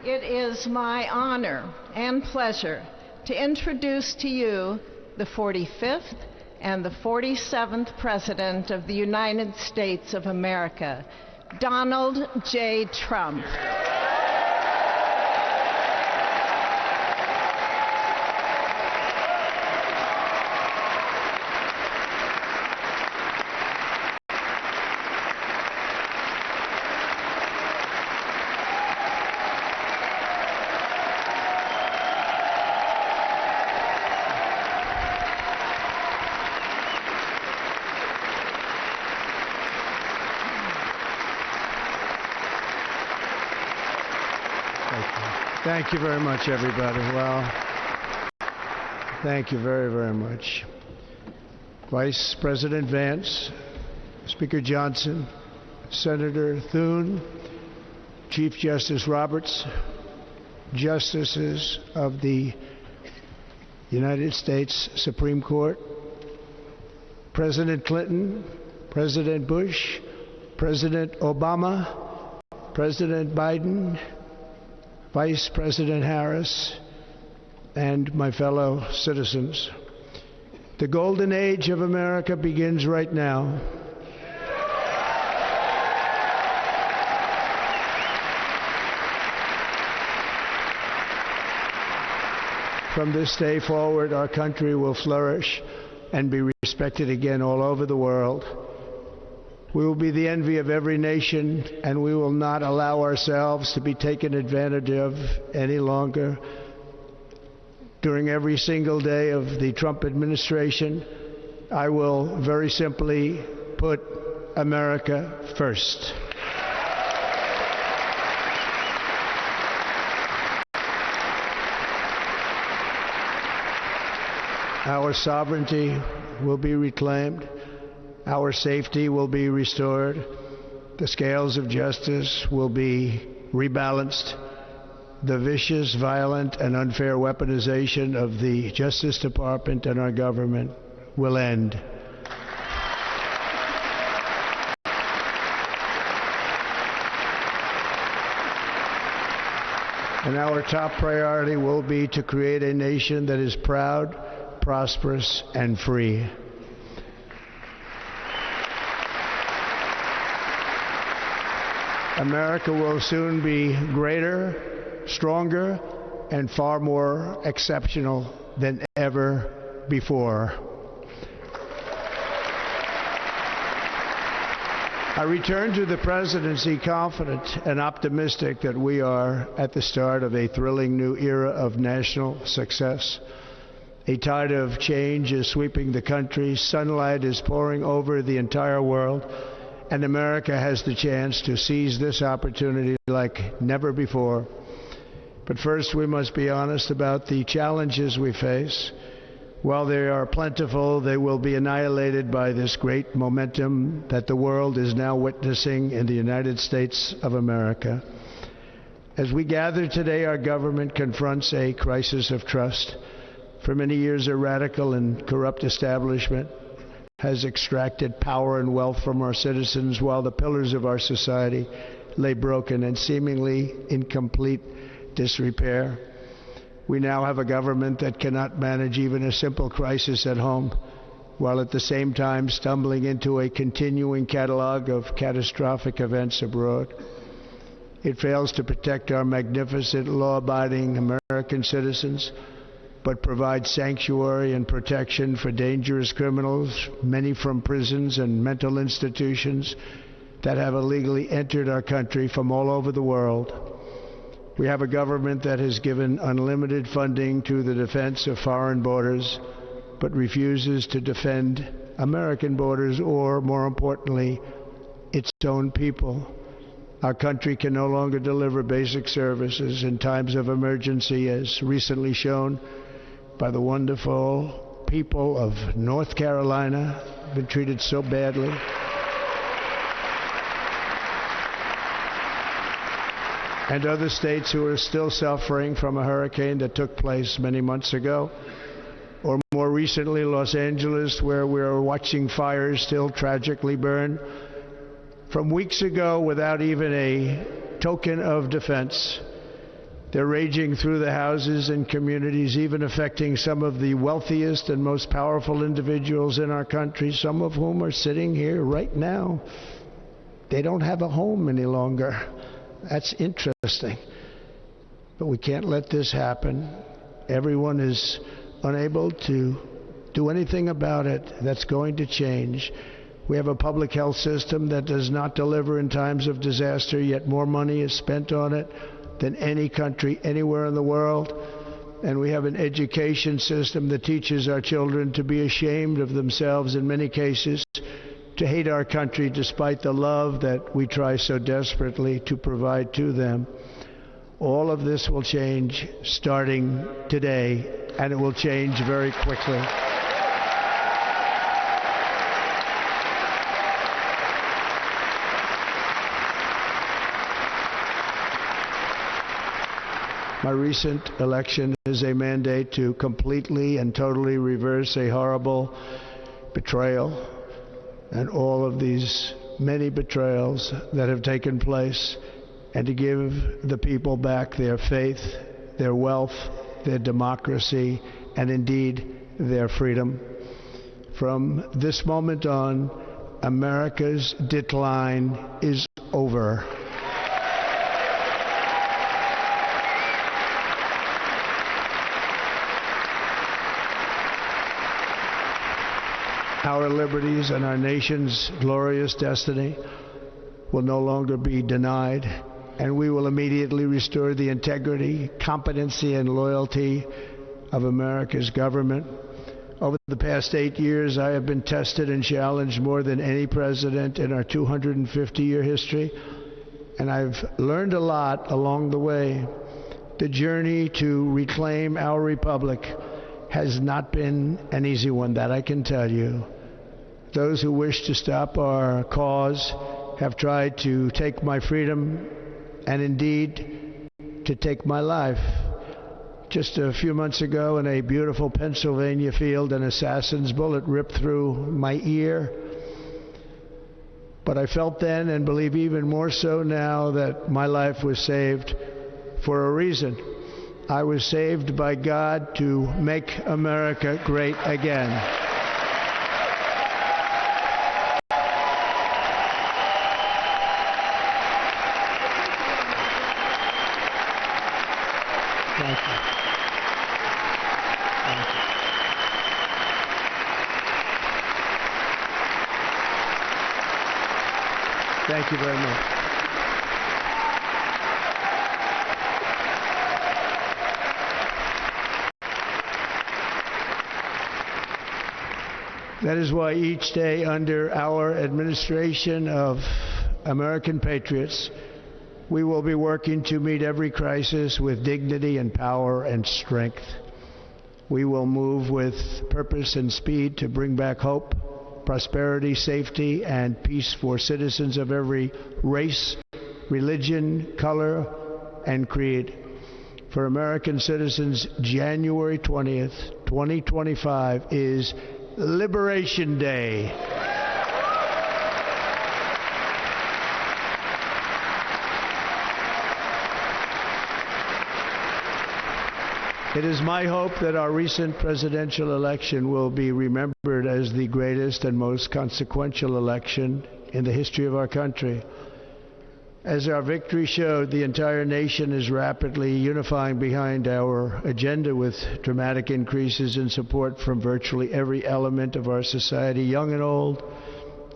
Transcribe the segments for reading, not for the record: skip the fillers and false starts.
It is my honor and pleasure to introduce to you the 45th and the 47th President of the United States of America, Donald J. Trump. Thank you very much, everybody. Well, thank you very, very much. Vice President Vance, Speaker Johnson, Senator Thune, Chief Justice Roberts, Justices of the United States Supreme Court, President Clinton, President Bush, President Obama, President Biden, Vice President Harris, and my fellow citizens. The golden age of America begins right now. From this day forward, our country will flourish and be respected again all over the world. We will be the envy of every nation, and we will not allow ourselves to be taken advantage of any longer. During every single day of the Trump administration, I will very simply put America first. Our sovereignty will be reclaimed. Our safety will be restored. The scales of justice will be rebalanced. The vicious, violent, and unfair weaponization of the Justice Department and our government will end. And our top priority will be to create a nation that is proud, prosperous, and free. America will soon be greater, stronger, and far more exceptional than ever before. I return to the presidency confident and optimistic that we are at the start of a thrilling new era of national success. A tide of change is sweeping the country, sunlight is pouring over the entire world, and America has the chance to seize this opportunity like never before. But first, we must be honest about the challenges we face. While they are plentiful, they will be annihilated by this great momentum that the world is now witnessing in the United States of America. As we gather today, our government confronts a crisis of trust. For many years, a radical and corrupt establishment has extracted power and wealth from our citizens while the pillars of our society lay broken and seemingly in complete disrepair. We now have a government that cannot manage even a simple crisis at home, while at the same time stumbling into a continuing catalog of catastrophic events abroad. It fails to protect our magnificent, law-abiding American citizens, but provides sanctuary and protection for dangerous criminals, many from prisons and mental institutions that have illegally entered our country from all over the world. We have a government that has given unlimited funding to the defense of foreign borders, but refuses to defend American borders or, more importantly, its own people. Our country can no longer deliver basic services in times of emergency, as recently shown by the wonderful people of North Carolina, been treated so badly. And other states who are still suffering from a hurricane that took place many months ago. Or more recently, Los Angeles, where we are watching fires still tragically burn. From weeks ago, without even a token of defense, They're raging through the houses and communities, even affecting some of the wealthiest and most powerful individuals in our country, some of whom are sitting here right now. They don't have a home any longer. That's interesting. But we can't let this happen. Everyone is unable to do anything about it. That's going to change. We have a public health system that does not deliver in times of disaster, yet more money is spent on it than any country anywhere in the world. And we have an education system that teaches our children to be ashamed of themselves in many cases, to hate our country despite the love that we try so desperately to provide to them. All of this will change starting today, and it will change very quickly. My recent election is a mandate to completely and totally reverse a horrible betrayal and all of these many betrayals that have taken place, and to give the people back their faith, their wealth, their democracy, and indeed their freedom. From this moment on, America's decline is over. Our liberties and our nation's glorious destiny will no longer be denied, and we will immediately restore the integrity, competency, and loyalty of America's government. Over the past 8 years, I have been tested and challenged more than any president in our 250-year history, and I've learned a lot along the way. The journey to reclaim our republic has not been an easy one, that I can tell you. Those who wish to stop our cause have tried to take my freedom and indeed to take my life. Just a few months ago in a beautiful Pennsylvania field, an assassin's bullet ripped through my ear. But I felt then, and believe even more so now, that my life was saved for a reason. I was saved by God to make America great again. Thank you. Thank you. Thank you very much. That is why each day under our administration of American patriots, we will be working to meet every crisis with dignity and power and strength. We will move with purpose and speed to bring back hope, prosperity, safety, and peace for citizens of every race, religion, color, and creed. For American citizens, January 20th, 2025 is Liberation Day. It is my hope that our recent presidential election will be remembered as the greatest and most consequential election in the history of our country. As our victory showed, the entire nation is rapidly unifying behind our agenda with dramatic increases in support from virtually every element of our society, young and old,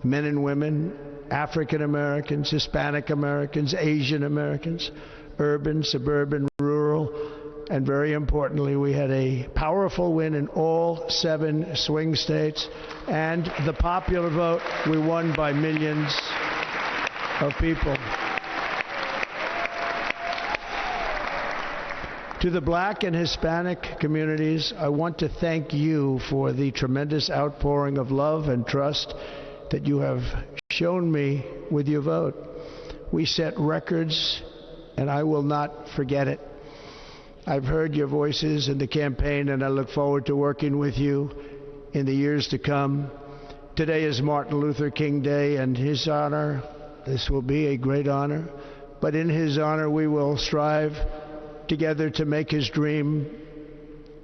men and women, African Americans, Hispanic Americans, Asian Americans, urban, suburban, rural, and very importantly, we had a powerful win in all 7 swing states, and the popular vote, we won by millions of people. To the Black and Hispanic communities, I want to thank you for the tremendous outpouring of love and trust that you have shown me with your vote. We set records, and I will not forget it. I've heard your voices in the campaign, and I look forward to working with you in the years to come. Today is Martin Luther King Day, and his honor, this will be a great honor, but in his honor we will strive together to make his dream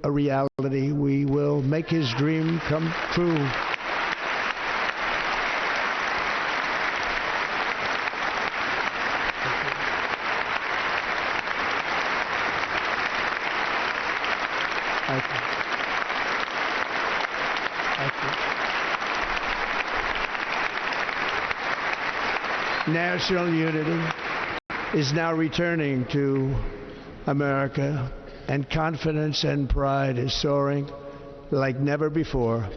a reality. We will make his dream come true. Thank you. Thank you. National unity is now returning to America, and confidence and pride is soaring like never before.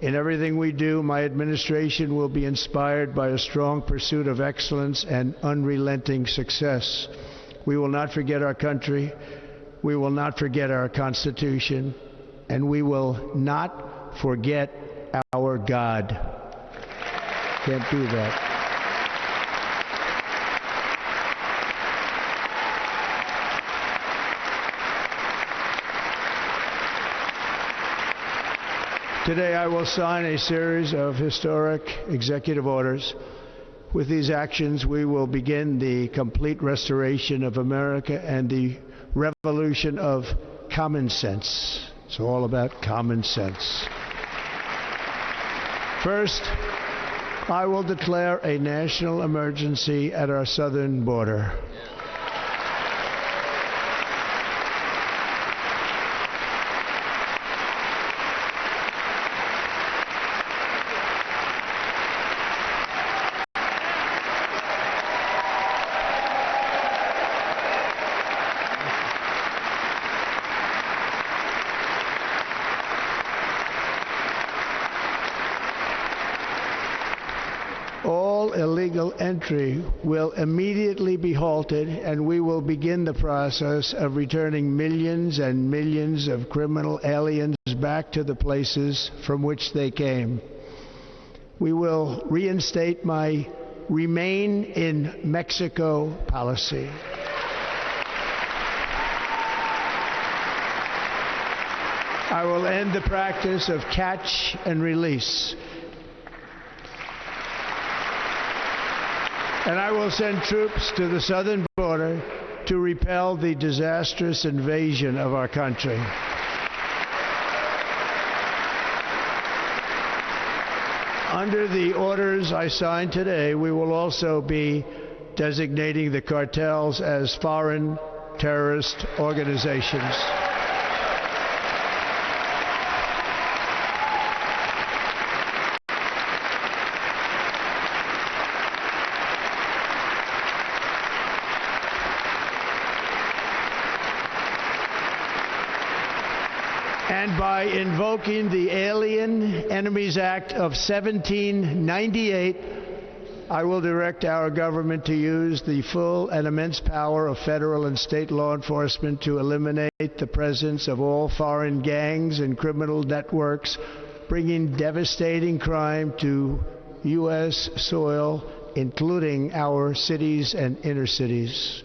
In everything we do, my administration will be inspired by a strong pursuit of excellence and unrelenting success. We will not forget our country. We will not forget our Constitution, and we will not forget our God. Can't do that. Today I will sign a series of historic executive orders. With these actions, we will begin the complete restoration of America and the revolution of common sense. It's all about common sense. First, I will declare a national emergency at our southern border. All illegal entry will immediately be halted, and we will begin the process of returning millions and millions of criminal aliens back to the places from which they came. We will reinstate my Remain in Mexico policy. I will end the practice of catch and release. And I will send troops to the southern border to repel the disastrous invasion of our country. Under the orders I signed today, we will also be designating the cartels as foreign terrorist organizations. And by invoking the Alien Enemies Act of 1798, I will direct our government to use the full and immense power of federal and state law enforcement to eliminate the presence of all foreign gangs and criminal networks, bringing devastating crime to U.S. soil, including our cities and inner cities.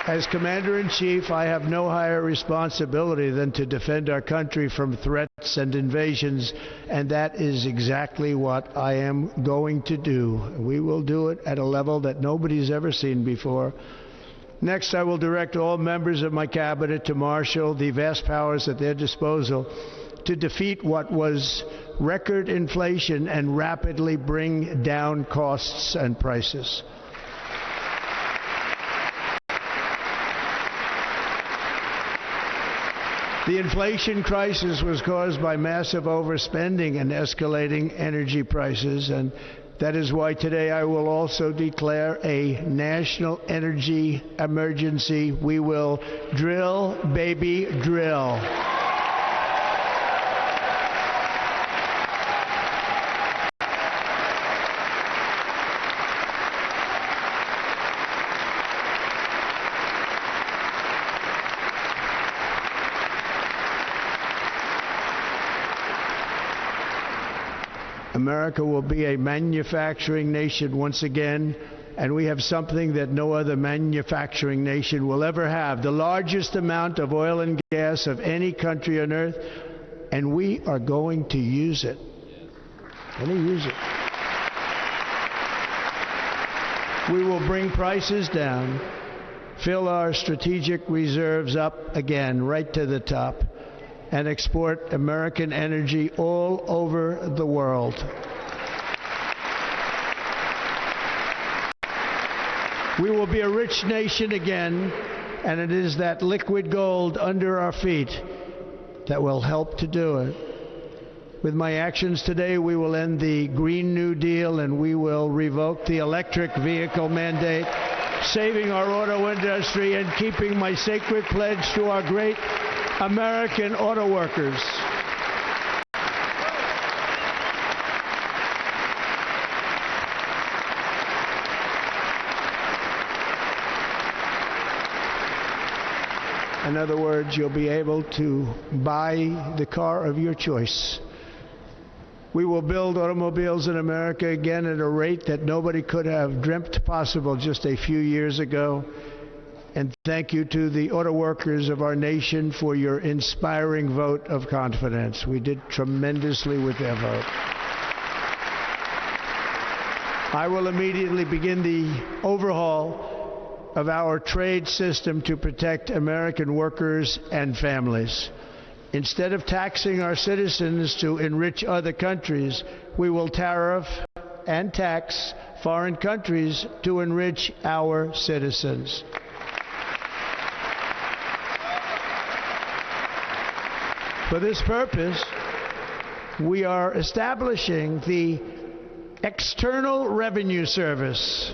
As Commander-in-Chief, I have no higher responsibility than to defend our country from threats and invasions, and that is exactly what I am going to do. We will do it at a level that nobody's ever seen before. Next, I will direct all members of my cabinet to marshal the vast powers at their disposal to defeat what was record inflation and rapidly bring down costs and prices. The inflation crisis was caused by massive overspending and escalating energy prices, and that is why today I will also declare a national energy emergency. We will drill, baby, drill. America will be a manufacturing nation once again, and we have something that no other manufacturing nation will ever have, the largest amount of oil and gas of any country on earth, and we are going to use it. We're going to use it. We will bring prices down, fill our strategic reserves up again, right to the top, and export American energy all over the world. We will be a rich nation again, and it is that liquid gold under our feet that will help to do it. With my actions today, we will end the Green New Deal and we will revoke the electric vehicle mandate, saving our auto industry and keeping my sacred pledge to our great American auto workers. In other words, you'll be able to buy the car of your choice. We will build automobiles in America again at a rate that nobody could have dreamt possible just a few years ago. And thank you to the auto workers of our nation for your inspiring vote of confidence. We did tremendously with their vote. I will immediately begin the overhaul of our trade system to protect American workers and families. Instead of taxing our citizens to enrich other countries, we will tariff and tax foreign countries to enrich our citizens. For this purpose, we are establishing the External Revenue Service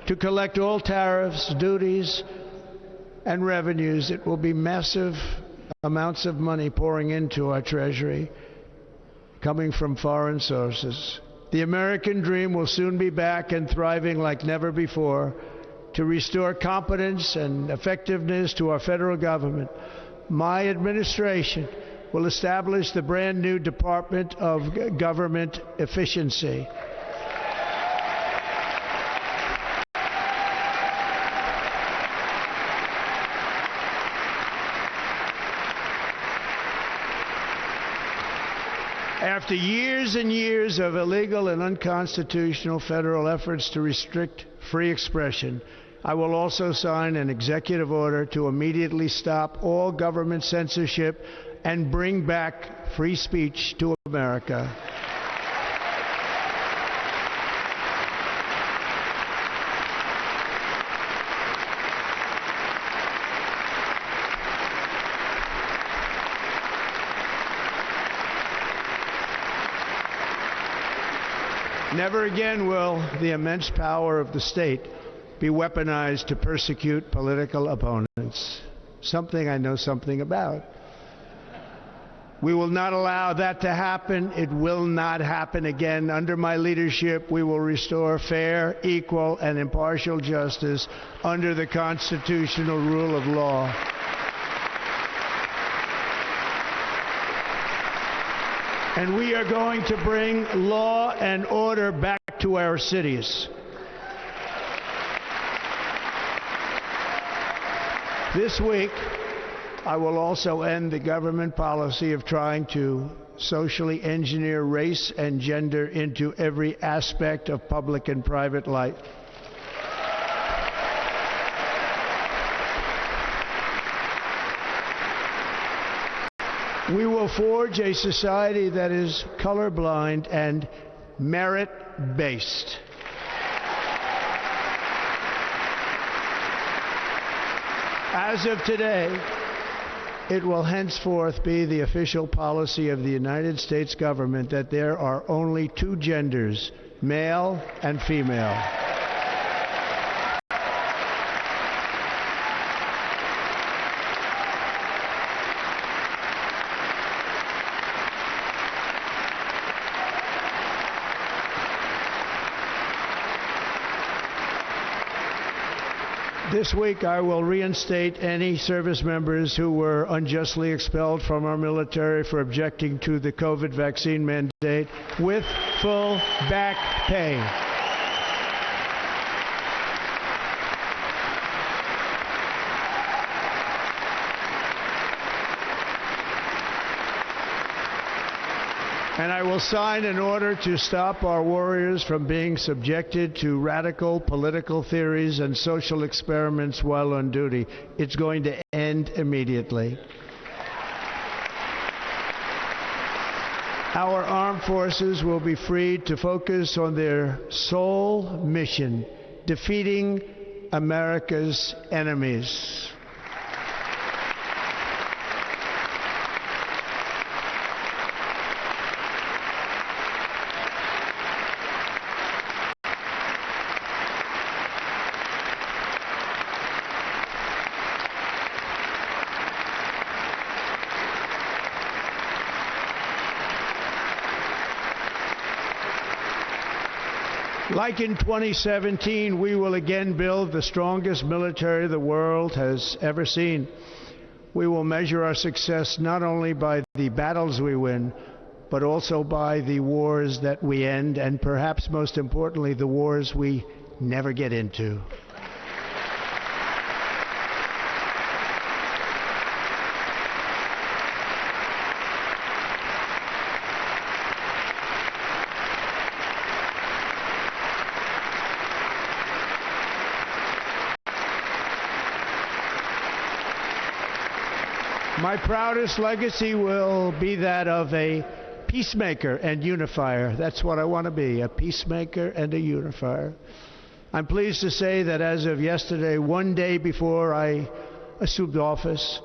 to collect all tariffs, duties, and revenues. It will be massive amounts of money pouring into our treasury, coming from foreign sources. The American dream will soon be back and thriving like never before. To restore competence and effectiveness to our federal government, my administration will establish the brand new Department of Government Efficiency. After years and years of illegal and unconstitutional federal efforts to restrict free expression, I will also sign an executive order to immediately stop all government censorship and bring back free speech to America. Never again will the immense power of the state be weaponized to persecute political opponents, something I know something about. We will not allow that to happen. It will not happen again. Under my leadership, we will restore fair, equal, and impartial justice under the constitutional rule of law. And we are going to bring law and order back to our cities. This week, I will also end the government policy of trying to socially engineer race and gender into every aspect of public and private life. We will forge a society that is colorblind and merit-based. As of today, it will henceforth be the official policy of the United States government that there are only two genders, male and female. This week, I will reinstate any service members who were unjustly expelled from our military for objecting to the COVID vaccine mandate with full back pay. And I will sign an order to stop our warriors from being subjected to radical political theories and social experiments while on duty. It's going to end immediately. Our armed forces will be freed to focus on their sole mission, defeating America's enemies. Like in 2017, we will again build the strongest military the world has ever seen. We will measure our success not only by the battles we win, but also by the wars that we end, and perhaps most importantly, the wars we never get into. My proudest legacy will be that of a peacemaker and unifier. That's what I want to be, a peacemaker and a unifier. I'm pleased to say that as of yesterday, one day before I assumed office,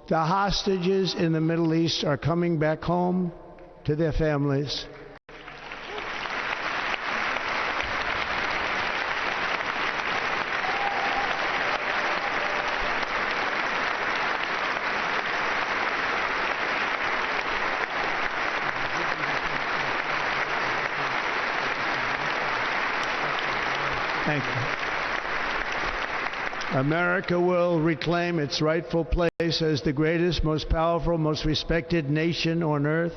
the hostages in the Middle East are coming back home to their families. Thank you. America will reclaim its rightful place as the greatest, most powerful, most respected nation on earth,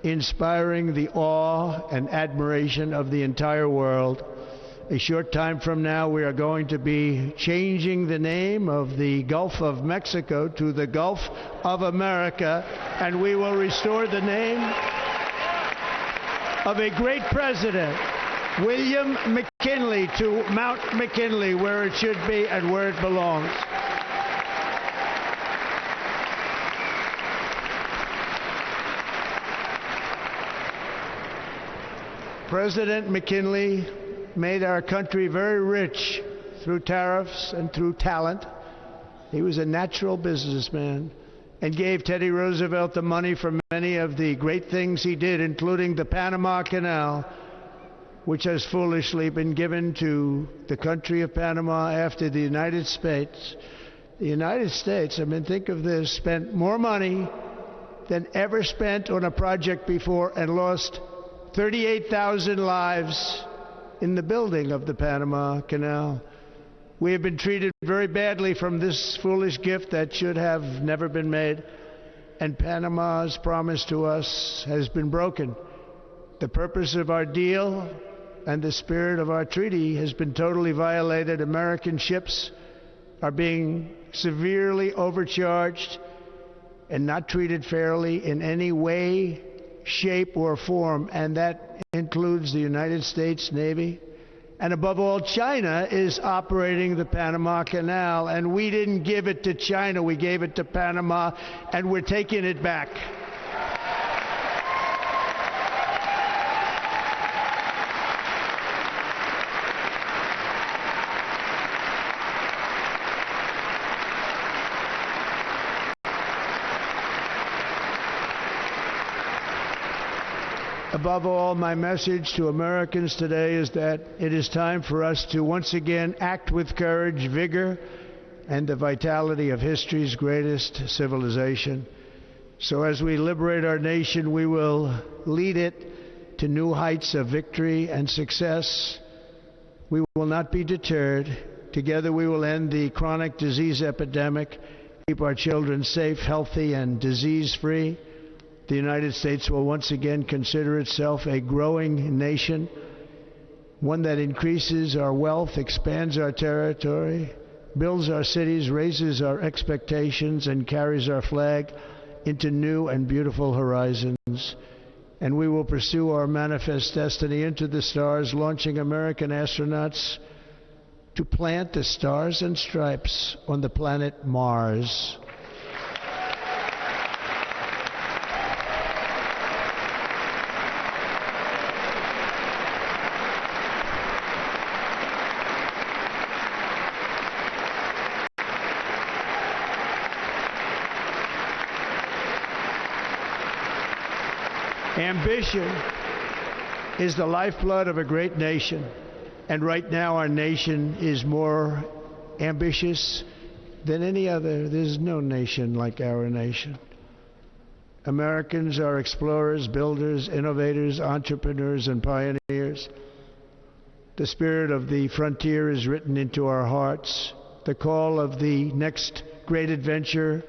inspiring the awe and admiration of the entire world. A short time from now, we are going to be changing the name of the Gulf of Mexico to the Gulf of America, and we will restore the name of a great president, William McKinley, to Mount McKinley, where it should be and where it belongs. President McKinley made our country very rich through tariffs and through talent. He was a natural businessman and gave Teddy Roosevelt the money for many of the great things he did, including the Panama Canal, which has foolishly been given to the country of Panama after the United States. The United States, I mean, think of this, spent more money than ever spent on a project before and lost 38,000 lives in the building of the Panama Canal. We have been treated very badly from this foolish gift that should have never been made, and Panama's promise to us has been broken. The purpose of our deal and the spirit of our treaty has been totally violated. American ships are being severely overcharged and not treated fairly in any way, shape, or form, and that includes the United States Navy. And above all, China is operating the Panama Canal, and we didn't give it to China, we gave it to Panama, and we're taking it back. Above all, my message to Americans today is that it is time for us to once again act with courage, vigor, and the vitality of history's greatest civilization. So as we liberate our nation, we will lead it to new heights of victory and success. We will not be deterred. Together we will end the chronic disease epidemic, keep our children safe, healthy, and disease-free. The United States will once again consider itself a growing nation, one that increases our wealth, expands our territory, builds our cities, raises our expectations, and carries our flag into new and beautiful horizons. and we will pursue our manifest destiny into the stars, launching American astronauts to plant the stars and stripes on the planet Mars. Ambition is the lifeblood of a great nation, and right now our nation is more ambitious than any other. There's no nation like our nation. Americans are explorers, builders, innovators, entrepreneurs, and pioneers. The spirit of the frontier is written into our hearts. The call of the next great adventure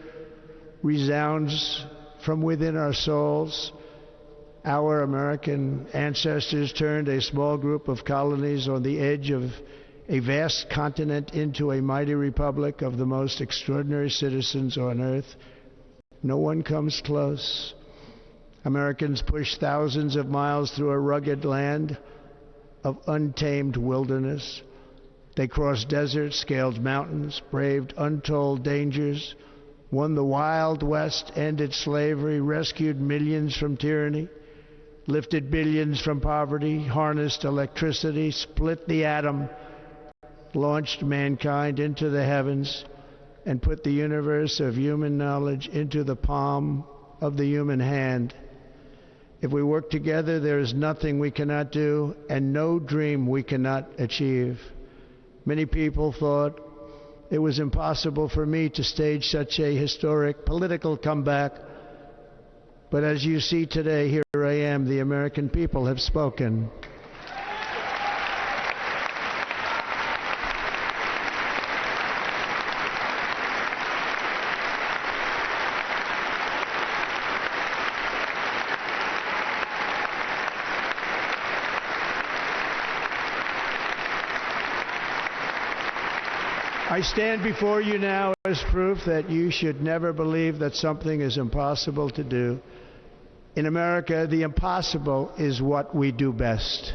resounds from within our souls. Our American ancestors turned a small group of colonies on the edge of a vast continent into a mighty republic of the most extraordinary citizens on earth. No one comes close. Americans pushed thousands of miles through a rugged land of untamed wilderness. They crossed deserts, scaled mountains, braved untold dangers, won the Wild West, ended slavery, rescued millions from tyranny, lifted billions from poverty, harnessed electricity, split the atom, launched mankind into the heavens, and put the universe of human knowledge into the palm of the human hand. If we work together, there is nothing we cannot do and no dream we cannot achieve. Many people thought it was impossible for me to stage such a historic political comeback. But as you see today, here I am. The American people have spoken. I stand before you now as proof that you should never believe that something is impossible to do. In America, the impossible is what we do best.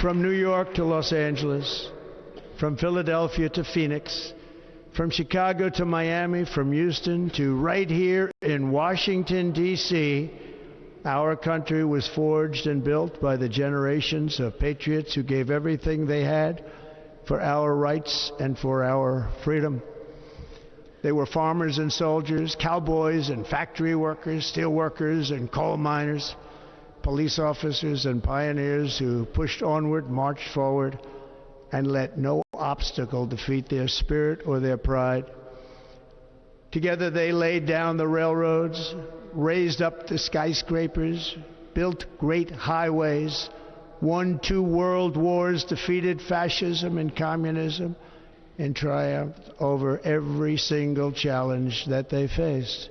From New York to Los Angeles, from Philadelphia to Phoenix, from Chicago to Miami, from Houston to right here in Washington, D.C., our country was forged and built by the generations of patriots who gave everything they had for our rights and for our freedom. They were farmers and soldiers, cowboys and factory workers, steel workers and coal miners, police officers and pioneers who pushed onward, marched forward, and let no obstacle defeat their spirit or their pride. Together they laid down the railroads, raised up the skyscrapers, built great highways, won 2 world wars, defeated fascism and communism, and triumphed over every single challenge that they faced.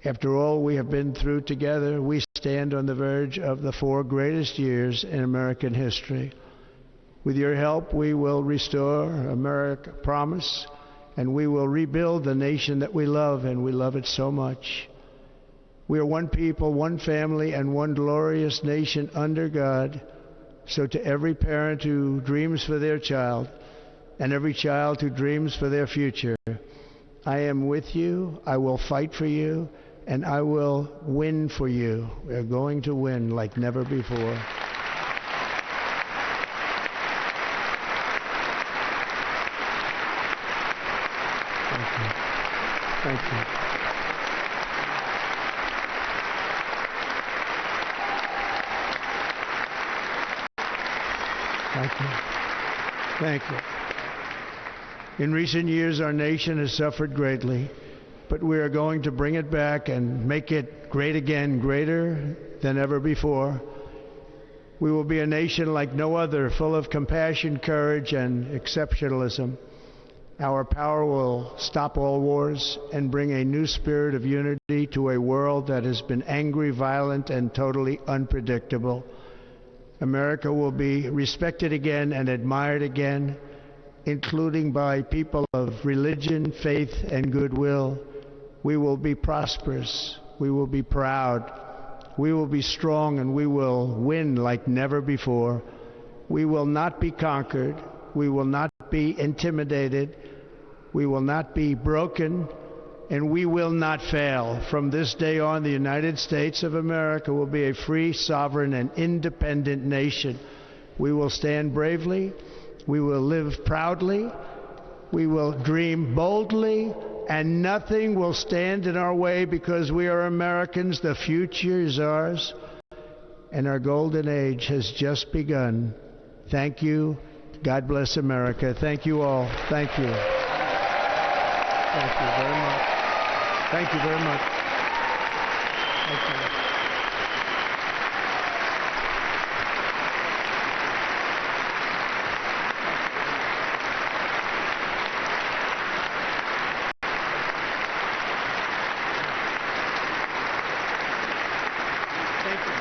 After all we have been through together, we stand on the verge of the 4 greatest years in American history. With your help, we will restore America, promise, and we will rebuild the nation that we love, and we love it so much. We are one people, one family, and one glorious nation under God. So to every parent who dreams for their child, and every child who dreams for their future, I am with you, I will fight for you, and I will win for you. We are going to win like never before. Thank you. Thank you. Thank you. In recent years, our nation has suffered greatly, but we are going to bring it back and make it great again, greater than ever before. We will be a nation like no other, full of compassion, courage, and exceptionalism. Our power will stop all wars and bring a new spirit of unity to a world that has been angry, violent, and totally unpredictable. America will be respected again and admired again, including by people of religion, faith, and goodwill. We will be prosperous. We will be proud. We will be strong, and we will win like never before. We will not be conquered. We will not be intimidated. We will not be broken, and we will not fail. From this day on, the United States of America will be a free, sovereign, and independent nation. We will stand bravely. We will live proudly. We will dream boldly, and nothing will stand in our way because we are Americans. The future is ours, and our golden age has just begun. Thank you. God bless America. Thank you all. Thank you. Thank you very much. Thank you very much. Thank you. Thank you.